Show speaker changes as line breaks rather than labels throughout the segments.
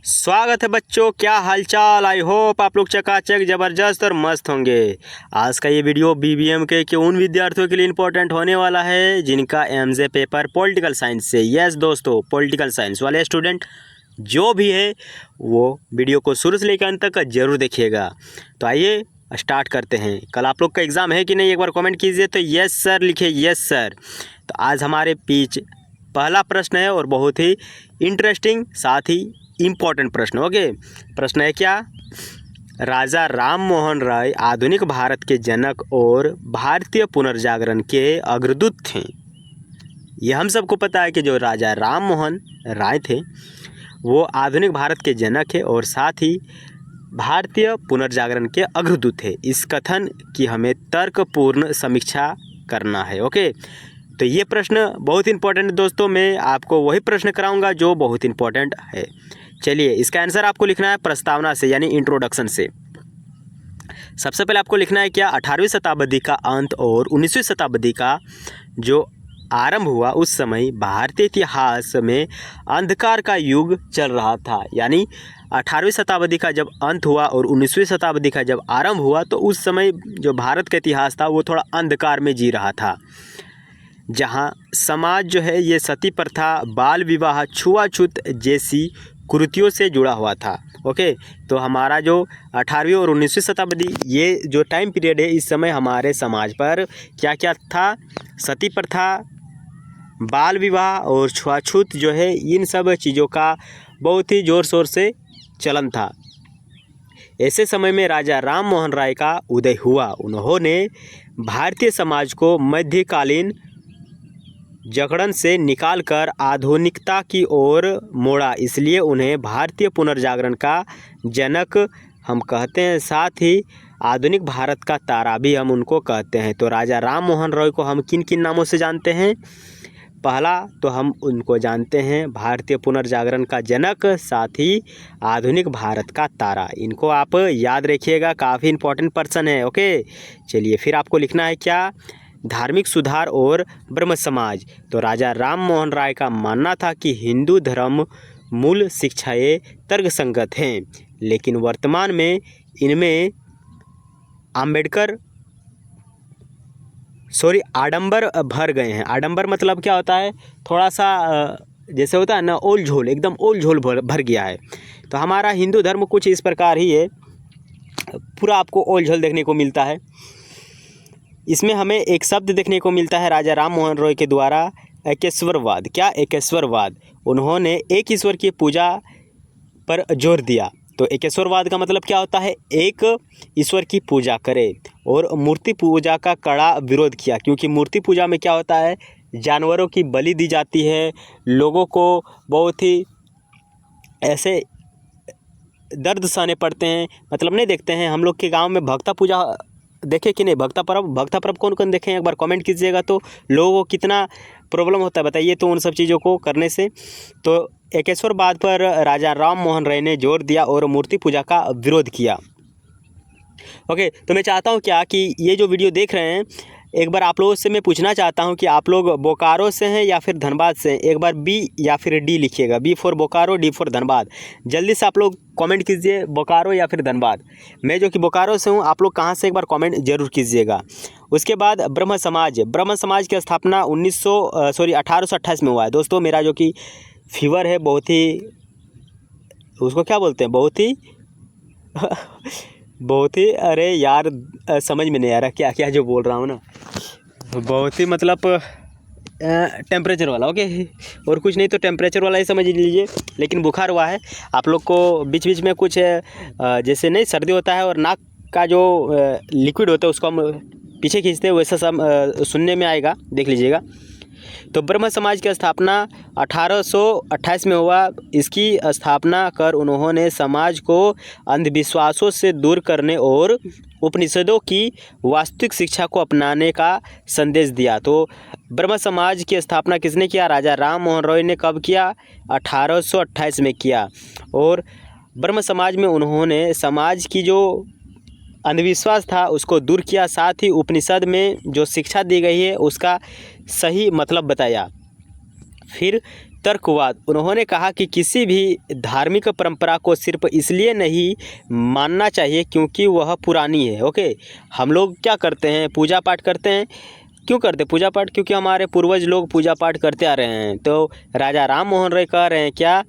स्वागत है बच्चों, क्या हालचाल। आई होप आप लोग चकाचक ज़बरदस्त और मस्त होंगे। आज का ये वीडियो बीबीएम के उन विद्यार्थियों के लिए इम्पोर्टेंट होने वाला है जिनका एमजे पेपर पॉलिटिकल साइंस से। यस दोस्तों, पॉलिटिकल साइंस वाले स्टूडेंट जो भी है वो वीडियो को शुरू से लेकर अंत तक जरूर देखिएगा। तो आइए स्टार्ट करते हैं। कल आप लोग का एग्ज़ाम है कि नहीं, एक बार कॉमेंट कीजिए। तो यस सर लिखिए, यस सर। तो आज हमारे बीच पहला प्रश्न है और बहुत ही इंटरेस्टिंग साथ ही इम्पोर्टेंट प्रश्न। ओके, प्रश्न है क्या? राजा राम मोहन राय आधुनिक भारत के जनक और भारतीय पुनर्जागरण के अग्रदूत थे। ये हम सबको पता है कि जो राजा राम मोहन राय थे वो आधुनिक भारत के जनक है और साथ ही भारतीय पुनर्जागरण के अग्रदूत थे। इस कथन की हमें तर्कपूर्ण समीक्षा करना है। ओके, तो ये प्रश्न बहुत इंपॉर्टेंट है दोस्तों। मैं आपको वही प्रश्न कराऊंगा जो बहुत इंपॉर्टेंट है। चलिए, इसका आंसर आपको लिखना है प्रस्तावना से, यानी इंट्रोडक्शन से। सबसे पहले आपको लिखना है क्या? 18वीं शताब्दी का अंत और 19वीं शताब्दी का जो आरंभ हुआ उस समय भारतीय इतिहास में अंधकार का युग चल रहा था। यानी 18वीं शताब्दी का जब अंत हुआ और 19वीं शताब्दी का जब आरंभ हुआ तो उस समय जो भारत का इतिहास था वो थोड़ा अंधकार में जी रहा था, जहाँ समाज जो है ये सती प्रथा, बाल विवाह, छुआछूत जैसी कुरीतियों से जुड़ा हुआ था। ओके, तो हमारा जो 18वीं और 19वीं शताब्दी ये जो टाइम पीरियड है, इस समय हमारे समाज पर क्या क्या था? सती प्रथा, बाल विवाह और छुआछूत जो है, इन सब चीज़ों का बहुत ही ज़ोर शोर से चलन था। ऐसे समय में राजा राम मोहन राय का उदय हुआ। उन्होंने भारतीय समाज को मध्यकालीन जकड़न से निकालकर आधुनिकता की ओर मोड़ा, इसलिए उन्हें भारतीय पुनर्जागरण का जनक हम कहते हैं। साथ ही आधुनिक भारत का तारा भी हम उनको कहते हैं। तो राजा राम मोहन रॉय को हम किन किन नामों से जानते हैं? पहला तो हम उनको जानते हैं भारतीय पुनर्जागरण का जनक, साथ ही आधुनिक भारत का तारा। इनको आप याद रखिएगा, काफ़ी इंपॉर्टेंट पर्सन है। ओके, चलिए फिर आपको लिखना है क्या? धार्मिक सुधार और ब्रह्म समाज। तो राजा राम मोहन राय का मानना था कि हिंदू धर्म मूल शिक्षाएं तर्कसंगत हैं, लेकिन वर्तमान में इनमें आडंबर भर गए हैं। आडंबर मतलब क्या होता है? थोड़ा सा जैसे होता है ना, ओल झोल, एकदम ओल झोल भर गया है। तो हमारा हिंदू धर्म कुछ इस प्रकार ही है, पूरा आपको ओल झोल देखने को मिलता है। इसमें हमें एक शब्द देखने को मिलता है राजा राम मोहन रॉय के द्वारा, एकेश्वरवाद। क्या? एकेश्वरवाद। उन्होंने एक ईश्वर की पूजा पर जोर दिया। तो एकेश्वरवाद का मतलब क्या होता है? एक ईश्वर की पूजा करे और मूर्ति पूजा का कड़ा विरोध किया, क्योंकि मूर्ति पूजा में क्या होता है? जानवरों की बलि दी जाती है, लोगों को बहुत ही ऐसे दर्द सहने पड़ते हैं। मतलब नहीं देखते हैं हम लोग के गांव में भक्ता पूजा देखे कि नहीं? भक्ता पर्व कौन कौन देखे हैं? एक बार कमेंट कीजिएगा। तो लोगों को कितना प्रॉब्लम होता है बताइए तो उन सब चीज़ों को करने से। तो एकेश्वरवाद पर राजा राम मोहन राय ने जोर दिया और मूर्ति पूजा का विरोध किया। ओके, तो मैं चाहता हूँ क्या कि ये जो वीडियो देख रहे हैं, एक बार आप लोगों से मैं पूछना चाहता हूँ कि आप लोग बोकारो से हैं या फिर धनबाद से हैं? एक बार बी या फिर डी लिखिएगा। B for Bokaro, D for Dhanbad. जल्दी से आप लोग कमेंट कीजिए, बोकारो या फिर धनबाद। मैं जो कि बोकारो से हूँ, आप लोग कहाँ से, एक बार कमेंट जरूर कीजिएगा। उसके बाद ब्रह्म समाज। ब्रह्म समाज की स्थापना 1828 में हुआ है। दोस्तों, मेरा जो कि फीवर है बहुत ही, उसको क्या बोलते हैं, बहुत ही बहुत ही, अरे यार समझ में नहीं आ रहा क्या क्या जो बोल रहा हूँ ना, बहुत ही मतलब टेम्परेचर वाला। ओके, और कुछ नहीं तो टेम्परेचर वाला ही समझ लीजिए। लेकिन बुखार हुआ है। आप लोग को बीच बीच में कुछ जैसे नहीं सर्दी होता है और नाक का जो लिक्विड होता है उसको हम पीछे खींचते हैं, वैसा सब सुनने में आएगा, देख लीजिएगा। तो ब्रह्म समाज की स्थापना 1828 में हुआ। इसकी स्थापना कर उन्होंने समाज को अंधविश्वासों से दूर करने और उपनिषदों की वास्तविक शिक्षा को अपनाने का संदेश दिया। तो ब्रह्म समाज की स्थापना किसने किया? राजा राम मोहन रॉय ने। कब किया? 1828 में किया। और ब्रह्म समाज में उन्होंने समाज की जो अंधविश्वास था उसको दूर किया, साथ ही उपनिषद में जो शिक्षा दी गई है उसका सही मतलब बताया। फिर तर्कवाद। उन्होंने कहा कि किसी भी धार्मिक परंपरा को सिर्फ इसलिए नहीं मानना चाहिए क्योंकि वह पुरानी है। ओके, हम लोग क्या करते हैं, पूजा पाठ करते हैं। क्यों करते पूजा पाठ? क्योंकि हमारे पूर्वज लोग पूजा पाठ करते आ रहे हैं। तो राजा राम मोहन राय कह रहे हैं क्या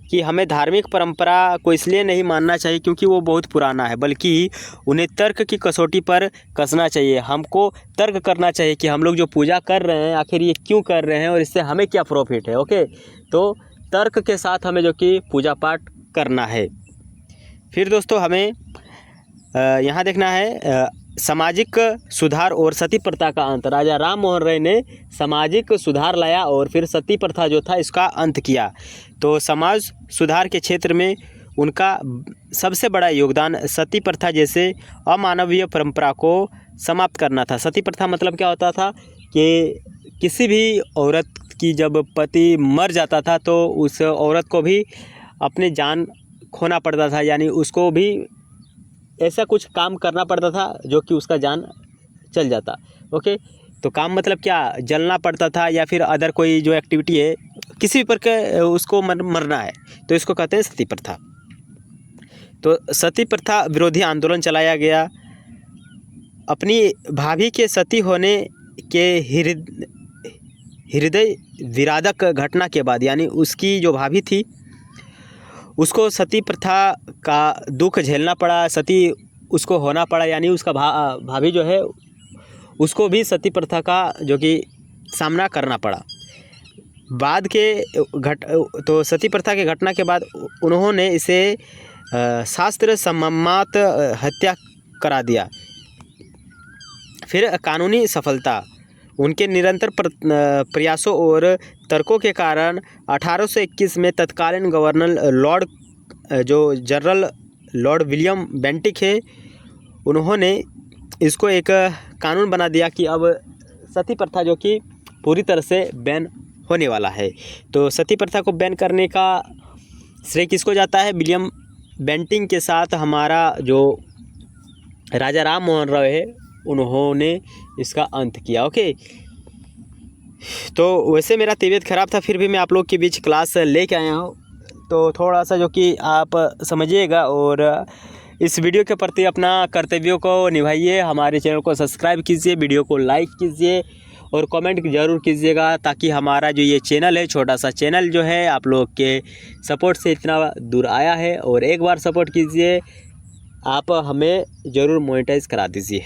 कि हमें धार्मिक परंपरा को इसलिए नहीं मानना चाहिए क्योंकि वो बहुत पुराना है, बल्कि उन्हें तर्क की कसौटी पर कसना चाहिए। हमको तर्क करना चाहिए कि हम लोग जो पूजा कर रहे हैं आखिर ये क्यों कर रहे हैं और इससे हमें क्या प्रॉफिट है। ओके, तो तर्क के साथ हमें जो कि पूजा पाठ करना है। फिर दोस्तों हमें यहाँ देखना है सामाजिक सुधार और सती प्रथा का अंत। राजा राम मोहन राय ने सामाजिक सुधार लाया और फिर सती प्रथा जो था इसका अंत किया। तो समाज सुधार के क्षेत्र में उनका सबसे बड़ा योगदान सती प्रथा जैसे अमानवीय परंपरा को समाप्त करना था। सती प्रथा मतलब क्या होता था कि किसी भी औरत की जब पति मर जाता था तो उस औरत को भी अपनी जान खोना पड़ता था, यानी उसको भी ऐसा कुछ काम करना पड़ता था जो कि उसका जान चल जाता। ओके, तो काम मतलब क्या, जलना पड़ता था या फिर अदर कोई जो एक्टिविटी है किसी भी प्रकार उसको मरना है, तो इसको कहते हैं सती प्रथा। तो सती प्रथा विरोधी आंदोलन चलाया गया। अपनी भाभी के सती होने के हृदय विदारक घटना के बाद, यानी उसकी जो भाभी थी उसको सती प्रथा का दुख झेलना पड़ा, सती उसको होना पड़ा, यानी उसका भाभी जो है उसको भी सती प्रथा का जो कि सामना करना पड़ा। बाद के तो सती प्रथा के घटना के बाद उन्होंने इसे शास्त्र सम्मत हत्या करा दिया। फिर कानूनी सफलता, उनके निरंतर प्रयासों और तर्कों के कारण 1821 में तत्कालीन governor general Lord William Bentinck है, उन्होंने इसको एक कानून बना दिया कि अब सती प्रथा जो कि पूरी तरह से बैन होने वाला है। तो सती प्रथा को बैन करने का श्रेय किसको जाता है? विलियम बेंटिक के साथ हमारा जो राजा राम मोहन राय है उन्होंने इसका अंत किया। ओके, तो वैसे मेरा तबीयत ख़राब था, फिर भी मैं आप लोग के बीच क्लास लेके आया हूँ, तो थोड़ा सा जो कि आप समझिएगा और इस वीडियो के प्रति अपना कर्तव्यों को निभाइए। हमारे चैनल को सब्सक्राइब कीजिए, वीडियो को लाइक कीजिए और कमेंट ज़रूर कीजिएगा, ताकि हमारा जो ये चैनल है, छोटा सा चैनल जो है, आप लोग के सपोर्ट से इतना दूर आया है। और एक बार सपोर्ट कीजिए, आप हमें ज़रूर मोनेटाइज करा दीजिए।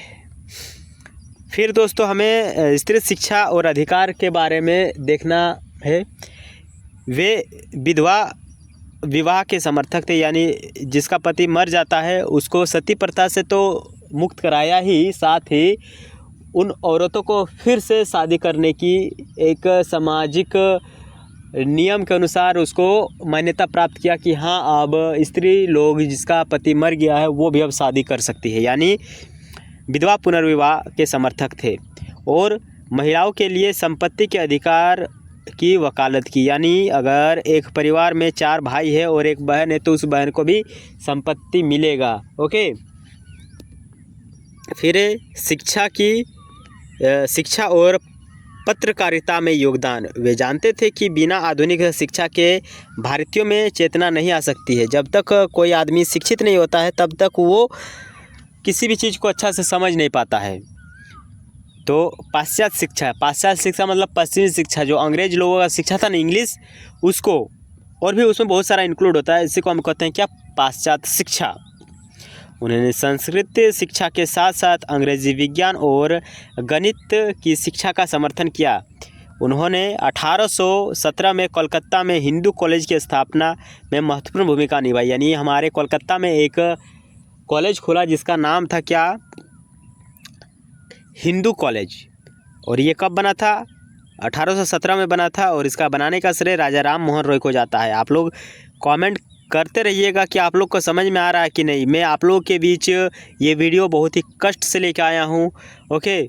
फिर दोस्तों हमें स्त्री शिक्षा और अधिकार के बारे में देखना है। वे विधवा विवाह के समर्थक थे, यानी जिसका पति मर जाता है उसको सती प्रथा से तो मुक्त कराया ही, साथ ही उन औरतों को फिर से शादी करने की एक सामाजिक नियम के अनुसार उसको मान्यता प्राप्त किया कि हाँ, अब स्त्री लोग जिसका पति मर गया है वो भी अब शादी कर सकती है, यानी विधवा पुनर्विवाह के समर्थक थे। और महिलाओं के लिए संपत्ति के अधिकार की वकालत की, यानी अगर एक परिवार में 4 भाई है और एक बहन है तो उस बहन को भी संपत्ति मिलेगा। ओके, फिर शिक्षा और पत्रकारिता में योगदान। वे जानते थे कि बिना आधुनिक शिक्षा के भारतीयों में चेतना नहीं आ सकती है। जब तक कोई आदमी शिक्षित नहीं होता है तब तक वो किसी भी चीज़ को अच्छा से समझ नहीं पाता है। तो पाश्चात्य शिक्षा मतलब पश्चिमी शिक्षा, जो अंग्रेज लोगों का शिक्षा था ना, इंग्लिश, उसको, और भी उसमें बहुत सारा इंक्लूड होता है, इसी को हम कहते हैं क्या, पाश्चात्य शिक्षा। उन्होंने संस्कृत शिक्षा के साथ साथ अंग्रेजी विज्ञान और गणित की शिक्षा का समर्थन किया। उन्होंने 1817 में कोलकाता में हिंदू कॉलेज की स्थापना में महत्वपूर्ण भूमिका निभाई, यानी हमारे कोलकाता में एक कॉलेज खुला जिसका नाम था क्या, हिंदू कॉलेज। और ये कब बना था? 1817 में बना था, और इसका बनाने का श्रेय राजा राम मोहन रॉय को जाता है। आप लोग कमेंट करते रहिएगा कि आप लोग को समझ में आ रहा है कि नहीं। मैं आप लोग के बीच ये वीडियो बहुत ही कष्ट से लेकर आया हूँ। ओके,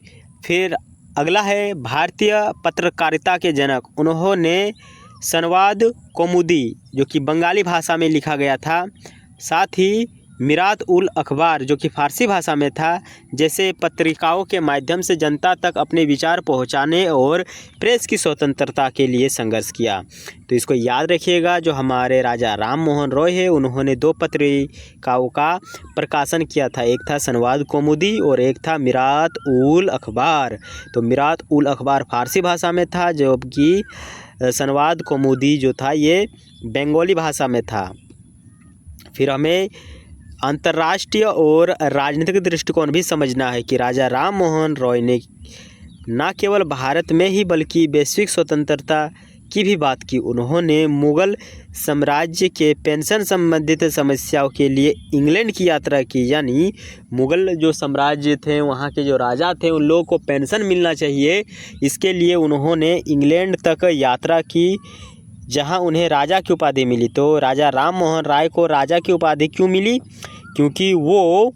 फिर अगला है भारतीय पत्रकारिता के जनक। उन्होंने संवाद कौमुदी जो कि बंगाली भाषा में लिखा गया था, साथ ही मिरात उल अखबार जो कि फ़ारसी भाषा में था, जैसे पत्रिकाओं के माध्यम से जनता तक अपने विचार पहुंचाने और प्रेस की स्वतंत्रता के लिए संघर्ष किया। तो इसको याद रखिएगा। जो हमारे राजा राम मोहन रॉय है, उन्होंने 2 पत्रिकाओं का प्रकाशन किया था, एक था संवाद कौमुदी और एक था मिरात उल अखबार। तो मिरात उल अखबार फ़ारसी भाषा में था, जबकि संवाद कौमुदी जो था ये बंगाली भाषा में था। फिर हमें अंतर्राष्ट्रीय और राजनीतिक दृष्टिकोण भी समझना है कि राजा राम मोहन रॉय ने न केवल भारत में ही बल्कि वैश्विक स्वतंत्रता की भी बात की। उन्होंने मुग़ल साम्राज्य के पेंशन संबंधित समस्याओं के लिए इंग्लैंड की यात्रा की, यानी मुग़ल जो साम्राज्य थे, वहाँ के जो राजा थे, उन लोगों को पेंशन मिलना चाहिए, इसके लिए उन्होंने इंग्लैंड तक यात्रा की, जहाँ उन्हें राजा की उपाधि मिली। तो राजा राम मोहन राय को राजा की उपाधि क्यों मिली? क्योंकि वो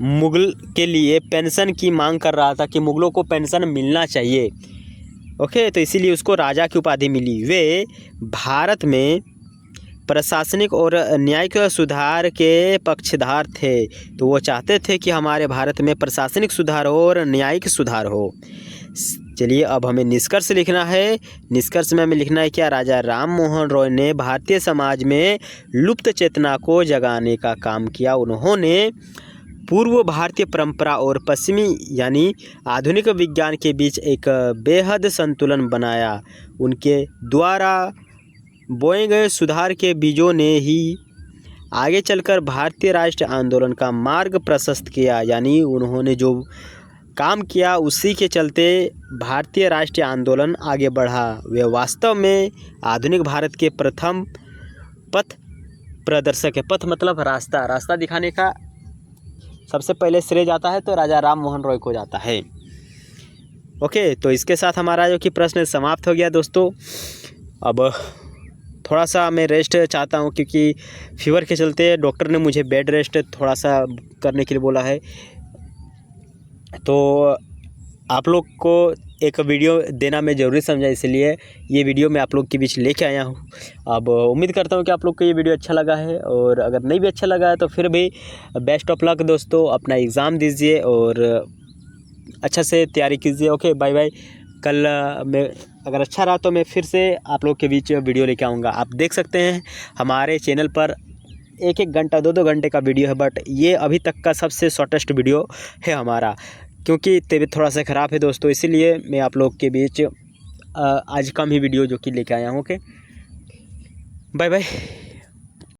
मुग़ल के लिए पेंशन की मांग कर रहा था कि मुग़लों को पेंशन मिलना चाहिए। ओके, तो इसीलिए उसको राजा की उपाधि मिली। वे भारत में प्रशासनिक और न्यायिक सुधार के पक्षधर थे। तो वो चाहते थे कि हमारे भारत में प्रशासनिक सुधार हो और न्यायिक सुधार हो। चलिए, अब हमें निष्कर्ष लिखना है। निष्कर्ष में हमें लिखना है क्या? राजा राम मोहन रॉय ने भारतीय समाज में लुप्त चेतना को जगाने का काम किया। उन्होंने पूर्व भारतीय परंपरा और पश्चिमी यानी आधुनिक विज्ञान के बीच एक बेहद संतुलन बनाया। उनके द्वारा बोए गए सुधार के बीजों ने ही आगे चलकर भारतीय राष्ट्रीय आंदोलन का मार्ग प्रशस्त किया। यानी उन्होंने जो काम किया उसी के चलते भारतीय राष्ट्रीय आंदोलन आगे बढ़ा। वे वास्तव में आधुनिक भारत के प्रथम पथ प्रदर्शक है। पथ मतलब रास्ता दिखाने का सबसे पहले श्रेय जाता है तो राजा राम मोहन रॉय को जाता है। ओके, तो इसके साथ हमारा जो कि प्रश्न समाप्त हो गया दोस्तों। अब थोड़ा सा मैं रेस्ट चाहता हूँ, क्योंकि फीवर के चलते डॉक्टर ने मुझे बेड रेस्ट थोड़ा सा करने के लिए बोला है। तो आप लोग को एक वीडियो देना मैं ज़रूरी समझा, इसलिए ये वीडियो मैं आप लोग के बीच लेके आया हूँ। अब उम्मीद करता हूँ कि आप लोग को ये वीडियो अच्छा लगा है, और अगर नहीं भी अच्छा लगा है तो फिर भी बेस्ट ऑफ लक दोस्तों। अपना एग्ज़ाम दीजिए और अच्छा से तैयारी कीजिए। Okay, bye bye. कल मैं अगर अच्छा रहा तो मैं फिर से आप लोग के बीच वीडियो लेके आऊँगा। आप देख सकते हैं हमारे चैनल पर 1-1 घंटा 2-2 घंटे का वीडियो है, बट ये अभी तक का सबसे शॉर्टेस्ट वीडियो है हमारा, क्योंकि तबीयत थोड़ा सा ख़राब है दोस्तों, इसीलिए मैं आप लोग के बीच आज कम ही वीडियो जो कि लेके आया हूँ। Okay, bye bye.